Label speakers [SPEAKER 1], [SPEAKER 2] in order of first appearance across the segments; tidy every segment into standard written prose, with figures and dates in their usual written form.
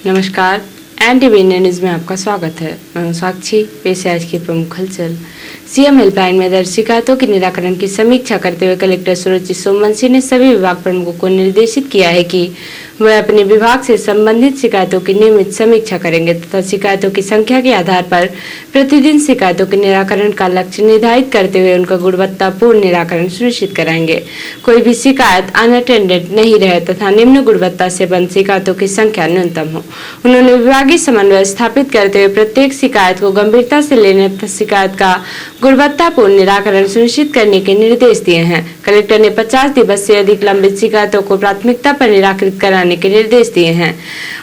[SPEAKER 1] नमस्कार, NTV India news में आपका स्वागत है। मैं हूं साक्षी। पेश है आज की प्रमुख हलचल। सीएम हेल्पलाइन में दर्ज शिकायतों के निराकरण की समीक्षा करते हुए कलेक्टर सुरुचि सोमवंशी ने सभी विभाग प्रमुखों को निर्देशित किया है कि वह अपने विभाग से संबंधित शिकायतों की नियमित समीक्षा करेंगे तथा शिकायतों की संख्या के आधार पर प्रतिदिन शिकायतों के निराकरण का लक्ष्य निर्धारित करते हुए उनका गुणवत्तापूर्ण निराकरण सुनिश्चित कराएंगे। कोई भी शिकायत अनअटेंडेड नहीं रहे तथा निम्न गुणवत्ता से बंद शिकायतों की संख्या न्यूनतम हो। उन्होंने विभागीय समन्वय स्थापित करते हुए प्रत्येक शिकायत को गंभीरता से लेने तथा शिकायत का गुणवत्तापूर्ण निराकरण सुनिश्चित करने के निर्देश दिए हैं। कलेक्टर ने 50 दिवस से अधिक लंबित शिकायतों को प्राथमिकता पर निराकृत कराने के निर्देश दिए हैं।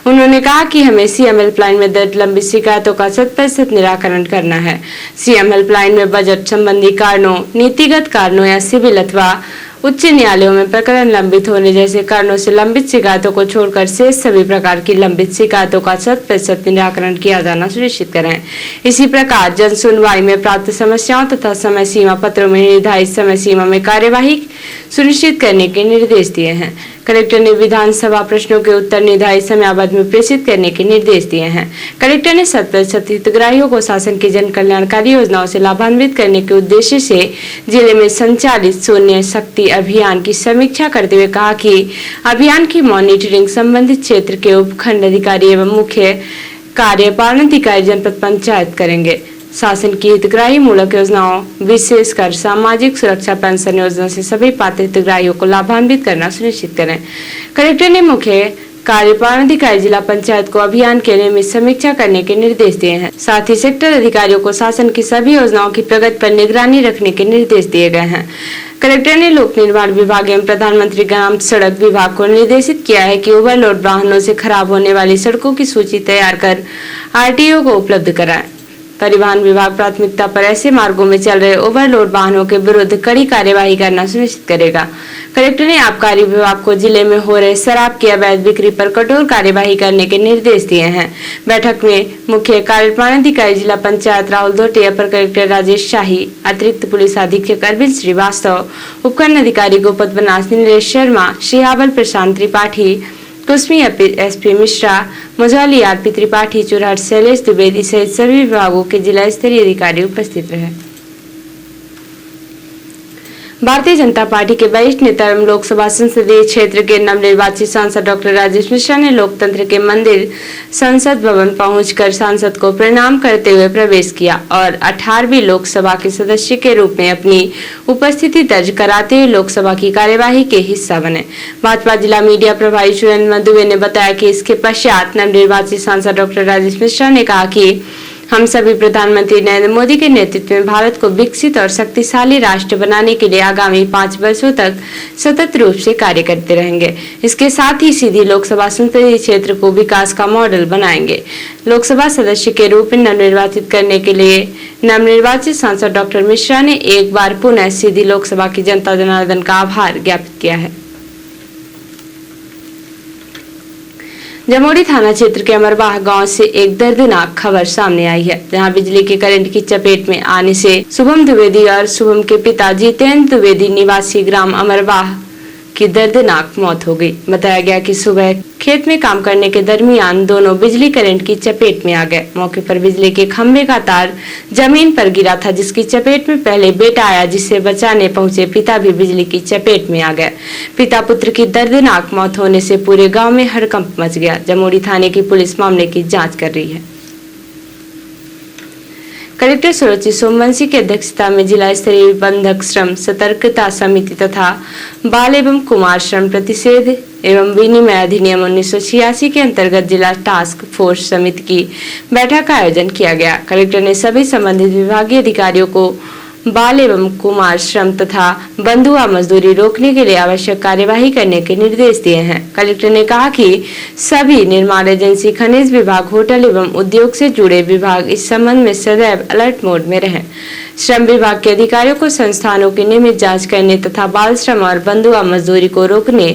[SPEAKER 1] उन्होंने कहा कि हमें सीएम हेल्पलाइन में दर्ज लंबित शिकायतों का 100% निराकरण करना है। सीएम हेल्पलाइन में बजट संबंधी कारणों, नीतिगत कारणों या सिविल अथवा उच्च न्यायालयों में प्रकरण लंबित होने जैसे कारणों से लंबित शिकायतों को छोड़कर शेष सभी प्रकार की लंबित शिकायतों का 100% निराकरण किया जाना सुनिश्चित करें। इसी प्रकार जन सुनवाई में प्राप्त समस्याओं तथा समय सीमा पत्रों में निर्धारित समय सीमा में कार्यवाही सुनिश्चित करने के निर्देश दिए हैं। कलेक्टर ने विधानसभा प्रश्नों के उत्तर निर्धारित समयावधि में प्रेषित करने के निर्देश दिए हैं। कलेक्टर ने 100% हितग्राहियों को शासन की जन कल्याणकारी योजनाओं से लाभान्वित करने के उद्देश्य से जिले में संचालित शून्य शक्ति अभियान की समीक्षा करते हुए कहा कि अभियान की मॉनिटरिंग संबंधित क्षेत्र के उपखंड अधिकारी एवं मुख्य कार्यपालन अधिकारी जनपद पंचायत करेंगे। शासन की हितग्राही मूलक योजनाओं विशेषकर सामाजिक सुरक्षा पेंशन योजना से सभी पात्र हितग्राहियों को लाभान्वित करना सुनिश्चित करें। कलेक्टर ने मुख्य कार्यपालन अधिकारी जिला पंचायत को अभियान के नियमित समीक्षा करने के निर्देश दिए हैं। साथ ही सेक्टर अधिकारियों को शासन की सभी योजनाओं की प्रगति पर निगरानी रखने के निर्देश दिए गए हैं। कलेक्टर ने लोक निर्माण विभाग एवं प्रधानमंत्री ग्राम सड़क विभाग को निर्देशित किया है कि ओवरलोड वाहनों से खराब होने वाली सड़कों की सूची तैयार कर आरटीओ को उपलब्ध कराएं। परिवहन विभाग प्राथमिकता पर ऐसे मार्गों में चल रहे ओवरलोड वाहनों के विरुद्ध कड़ी कार्यवाही करना सुनिश्चित करेगा। कलेक्टर ने आबकारी विभाग को जिले में हो रहे शराब की अवैध बिक्री पर कठोर कार्यवाही करने के निर्देश दिए हैं। बैठक में मुख्य कार्यपालन अधिकारी जिला पंचायत राहुल धोटे, अपर कलेक्टर राजेश शाही, अतिरिक्त पुलिस अधीक्षक अरविंद श्रीवास्तव, उपखंड अधिकारी गोपत बनास, नीलेश शर्मा, श्रीहावल प्रशांत त्रिपाठी, कुसमी एसपी मिश्रा, मुजाली आरपी त्रिपाठी, चुरहट शैलेश द्विवेदी सहित सभी विभागों के जिला स्तरीय अधिकारी उपस्थित रहे। भारतीय जनता पार्टी के वरिष्ठ नेता एवं लोकसभा संसदीय क्षेत्र के नवनिर्वाचित सांसद डॉक्टर राजेश मिश्रा ने लोकतंत्र के मंदिर संसद भवन पहुंचकर सांसद को प्रणाम करते हुए प्रवेश किया और 18वीं लोकसभा के सदस्य के रूप में अपनी उपस्थिति दर्ज कराते हुए लोकसभा की कार्यवाही के हिस्सा बने। भाजपा जिला मीडिया प्रभारी सुरेंद्र दुबे ने बताया कि इसके पश्चात नवनिर्वाचित सांसद डॉक्टर राजेश मिश्रा ने कहा कि हम सभी प्रधानमंत्री नरेंद्र मोदी के नेतृत्व में भारत को विकसित और शक्तिशाली राष्ट्र बनाने के लिए आगामी 5 वर्षों तक सतत रूप से कार्य करते रहेंगे। इसके साथ ही सीधी लोकसभा संसदीय क्षेत्र को विकास का मॉडल बनाएंगे। लोकसभा सदस्य के रूप में नवनिर्वाचित करने के लिए नवनिर्वाचित सांसद डॉक्टर मिश्रा ने एक बार पुनः सीधी लोकसभा की जनता जनार्दन का आभार ज्ञापित किया है। जमोड़ी थाना क्षेत्र के अमरवाह गांव से एक दर्दनाक खबर सामने आई है, जहां बिजली के करंट की चपेट में आने से शुभम द्विवेदी और शुभम के पिता जितेंद्र द्विवेदी निवासी ग्राम अमरवाह की दर्दनाक मौत हो गई। बताया गया कि सुबह खेत में काम करने के दरमियान दोनों बिजली करंट की चपेट में आ गए। मौके पर बिजली के खंभे का तार जमीन पर गिरा था, जिसकी चपेट में पहले बेटा आया, जिसे बचाने पहुंचे पिता भी बिजली की चपेट में आ गए। पिता पुत्र की दर्दनाक मौत होने से पूरे गांव में हड़कंप मच गया। जमोड़ी थाने की पुलिस मामले की जांच कर रही है। कलेक्टर सुरुचि सोमवंशी की अध्यक्षता में जिला स्तरीय बंधक श्रम सतर्कता समिति तथा बाल एवं कुमार श्रम प्रतिषेध एवं विनिमय अधिनियम 1986 के अंतर्गत जिला टास्क फोर्स समिति की बैठक का आयोजन किया गया। कलेक्टर ने सभी संबंधित विभागीय अधिकारियों को बाल एवं कुमार श्रम तथा बंधुआ मजदूरी रोकने के लिए आवश्यक कार्यवाही करने के निर्देश दिए हैं। कलेक्टर ने कहा कि सभी निर्माण एजेंसी, खनिज विभाग, होटल एवं उद्योग से जुड़े विभाग इस संबंध में सदैव अलर्ट मोड में रहें। श्रम विभाग के अधिकारियों को संस्थानों की नियमित जांच करने तथा बाल श्रम और बंधुआ मजदूरी को रोकने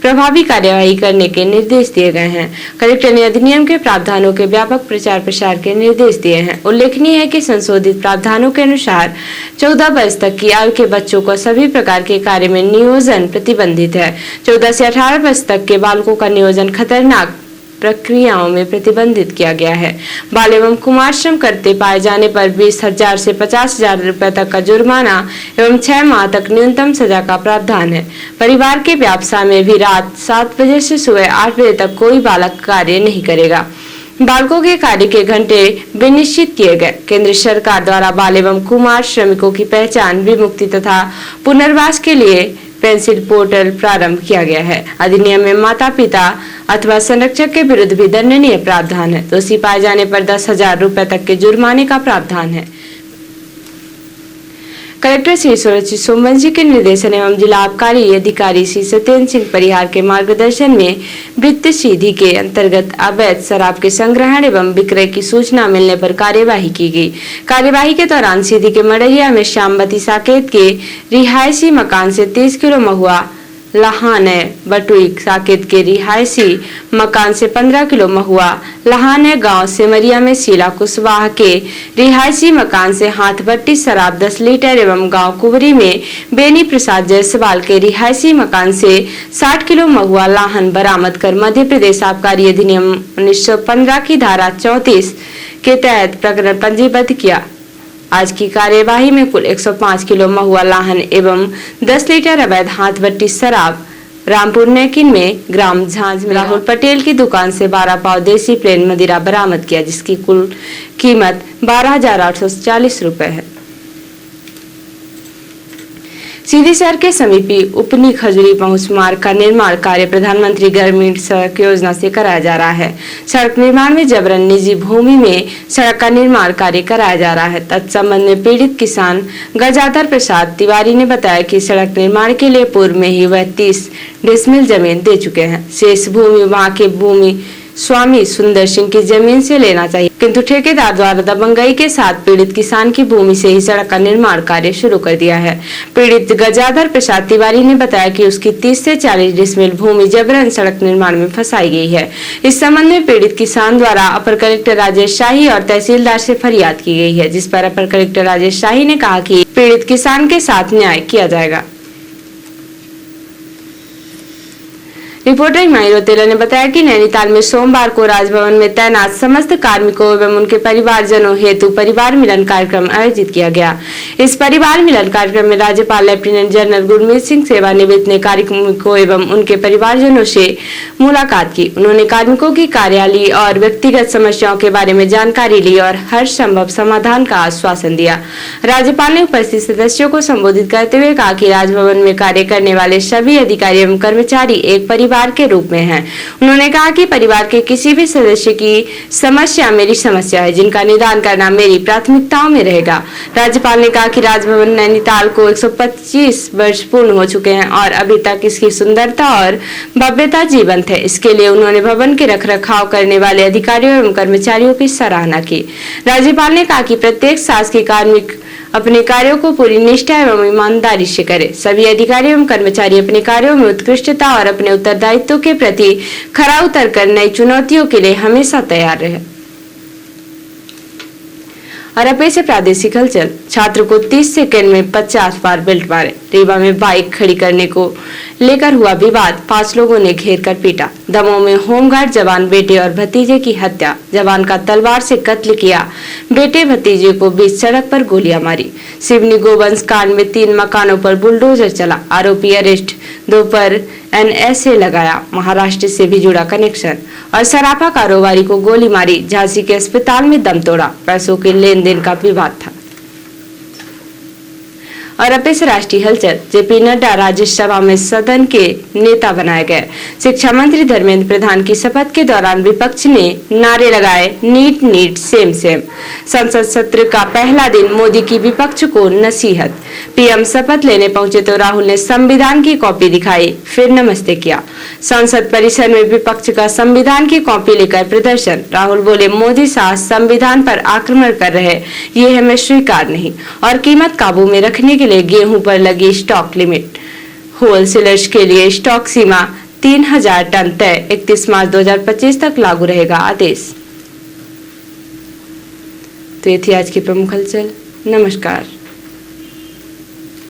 [SPEAKER 1] प्रभावी कार्यवाही करने के निर्देश दिए गए हैं। कलेक्टर ने अधिनियम के प्रावधानों के व्यापक प्रचार प्रसार के निर्देश दिए हैं। उल्लेखनीय है कि संशोधित प्रावधानों के अनुसार 14 वर्ष तक की आयु के बच्चों को सभी प्रकार के कार्य में नियोजन प्रतिबंधित है। 14 से 18 वर्ष तक के बालकों का नियोजन खतरनाक प्रक्रियाओं में प्रतिबंधित किया गया है। बाल एवं कुमार श्रम करते पाए जाने पर 20,000 से 50,000 रुपए तक का जुर्माना एवं 6 माह तक न्यूनतम सजा का प्रावधान है। परिवार के व्यवसाय में भी रात 7 बजे से सुबह 8 बजे तक कोई बालक कार्य नहीं करेगा। बालकों के कार्य के घंटे भी निश्चित किए गए। केंद्र सरकार द्वारा बाल एवं कुमार श्रमिकों की पहचान, विमुक्ति तथा पुनर्वास के लिए पेंसिल पोर्टल प्रारंभ किया गया है। अधिनियम में माता पिता अथवा संरक्षक के विरुद्ध भी दंडनीय प्रावधान है। दोषी पाए जाने पर 10,000 रुपए तक के जुर्माने का प्रावधान है। कलेक्टर श्री सुरजि सोमवंशी के निर्देशन एवं जिला आबकारी अधिकारी श्री सत्येंद्र सिंह परिहार के मार्गदर्शन में वृत्त सीधी के अंतर्गत अवैध शराब के संग्रहण एवं विक्रय की सूचना मिलने पर कार्यवाही की गई। कार्यवाही के दौरान सीधी के मड़ैया में श्यामवती साकेत के रिहायशी मकान से 30 किलो महुआ, लहाने बटुई साकेत के रिहायशी मकान से 15 किलो महुआ, लहाने गांव सिमरिया में शीला कुशवाहा के रिहायशी मकान से हाथ भट्टी शराब 10 लीटर एवं गांव कुवरी में बेनी प्रसाद जायसवाल के रिहायशी मकान से 60 किलो महुआ लाहन बरामद कर मध्य प्रदेश आबकारी अधिनियम 1915 की धारा 34 के तहत प्रकरण पंजीबद्ध किया। आज की कार्यवाही में कुल 105 किलो महुआ लाहन एवं 10 लीटर अवैध हाथ भट्टी शराब रामपुर नेकिन में ग्राम झांझ में राहुल पटेल की दुकान से 12 पाव देसी प्लेन मदिरा बरामद किया, जिसकी कुल कीमत 12,840 रुपए है। सीधी शहर के समीपी उपनी खजूरी पहुंच मार्ग का निर्माण कार्य प्रधानमंत्री ग्रामीण सड़क योजना से कराया जा रहा है। सड़क निर्माण में जबरन निजी भूमि में सड़क का निर्माण कार्य कराया जा रहा है। तत्संबंध में पीड़ित किसान गजाधर प्रसाद तिवारी ने बताया कि सड़क निर्माण के लिए पूर्व में ही वह 30 डिसमिल जमीन दे चुके हैं। शेष भूमि वहां के भूमि स्वामी सुंदर सिंह की जमीन से लेना चाहिए, किंतु ठेकेदार द्वारा दबंगई के साथ पीड़ित किसान की भूमि से ही सड़क का निर्माण कार्य शुरू कर दिया है। पीड़ित गजाधर प्रसाद तिवारी ने बताया कि उसकी 30 से 40 डिसमिल भूमि जबरन सड़क निर्माण में फंसाई गई है। इस संबंध में पीड़ित किसान द्वारा अपर कलेक्टर राजेश शाही और तहसीलदार से फरियाद की गई है, जिस पर अपर कलेक्टर राजेश शाही ने कहा कि पीड़ित किसान के साथ न्याय किया जाएगा। रिपोर्टर हिमायत रोतेला ने बताया कि नैनीताल में सोमवार को राजभवन में तैनात समस्त कार्मिकों एवं उनके परिवारजनों हेतु परिवार मिलन कार्यक्रम आयोजित किया गया। इस परिवार मिलन कार्यक्रम में राज्यपाल लेफ्टिनेंट जनरल गुरमीत सिंह सेवानिवृत्त ने कार्मिकों एवं उनके परिवारजनों से मुलाकात की। उन्होंने कार्मिकों की कार्यालयीय और व्यक्तिगत समस्याओं के बारे में जानकारी ली और हर संभव समाधान का आश्वासन दिया। राज्यपाल ने उपस्थित सदस्यों को संबोधित करते हुए कहा कि राजभवन में कार्य करने वाले सभी अधिकारी एवं कर्मचारी एक परिवार के रूप में हैं। उन्होंने कहा कि परिवार के किसी भी सदस्य की समस्या मेरी समस्या है, जिनका निदान करना मेरी प्राथमिकताओं में रहेगा। राज्यपाल ने कहा कि राजभवन नैनीताल को 125 वर्ष पूर्ण हो चुके हैं और अभी तक इसकी सुंदरता और भव्यता जीवंत है। इसके लिए उन्होंने भवन के रखरखाव करने वाले अधिकारियों एवं कर्मचारियों की सराहना की। राज्यपाल ने कहा कि प्रत्येक शासकीय कार्मिक अपने कार्यों को पूरी निष्ठा एवं ईमानदारी से करे। सभी अधिकारी एवं कर्मचारी अपने कार्यों में उत्कृष्टता और अपने उत्तरदायित्व के प्रति खरा उतरकर नई चुनौतियों के लिए हमेशा तैयार रहे। और अब से प्रादेशिक हलचल। छात्र को 30 सेकंड में 50 बार बेल्ट मारे। रीवा में बाइक खड़ी करने को लेकर हुआ विवाद, 5 लोगों ने घेर कर पीटा। दमोह में होमगार्ड जवान बेटे और भतीजे की हत्या, जवान का तलवार से कत्ल किया, बेटे भतीजे को बीच सड़क पर गोलियां मारी। सिवनी गोवंश कांड में 3 मकानों पर बुलडोजर चला, आरोपी अरेस्ट, 2 पर NSA लगाया, महाराष्ट्र से भी जुड़ा कनेक्शन। और सराफा कारोबारी को गोली मारी, झांसी के अस्पताल में दम तोड़ा, पैसों के लेन देन का विवाद था। और अब से राष्ट्रीय हलचल। जेपी नड्डा राज्यसभा में सदन के नेता बनाए गए। शिक्षा मंत्री धर्मेंद्र प्रधान की शपथ के दौरान विपक्ष ने नारे लगाए, नीट नीट सेम सेम। संसद सत्र का पहला दिन, मोदी की विपक्ष को नसीहत। पीएम शपथ लेने पहुंचे तो राहुल ने संविधान की कॉपी दिखाई, फिर नमस्ते किया। संसद परिसर में विपक्ष का संविधान की कॉपी लेकर प्रदर्शन। राहुल बोले, मोदी शाह संविधान पर आक्रमण कर रहे, ये हमें स्वीकार नहीं। और कीमत काबू में रखने के लिए गेहूं पर लगी स्टॉक लिमिट। होलसेलर्स के लिए स्टॉक सीमा 3000 टन तय, 31 मार्च 2025 तक लागू रहेगा आदेश। तो ये थी आज की प्रमुख हलचल। नमस्कार।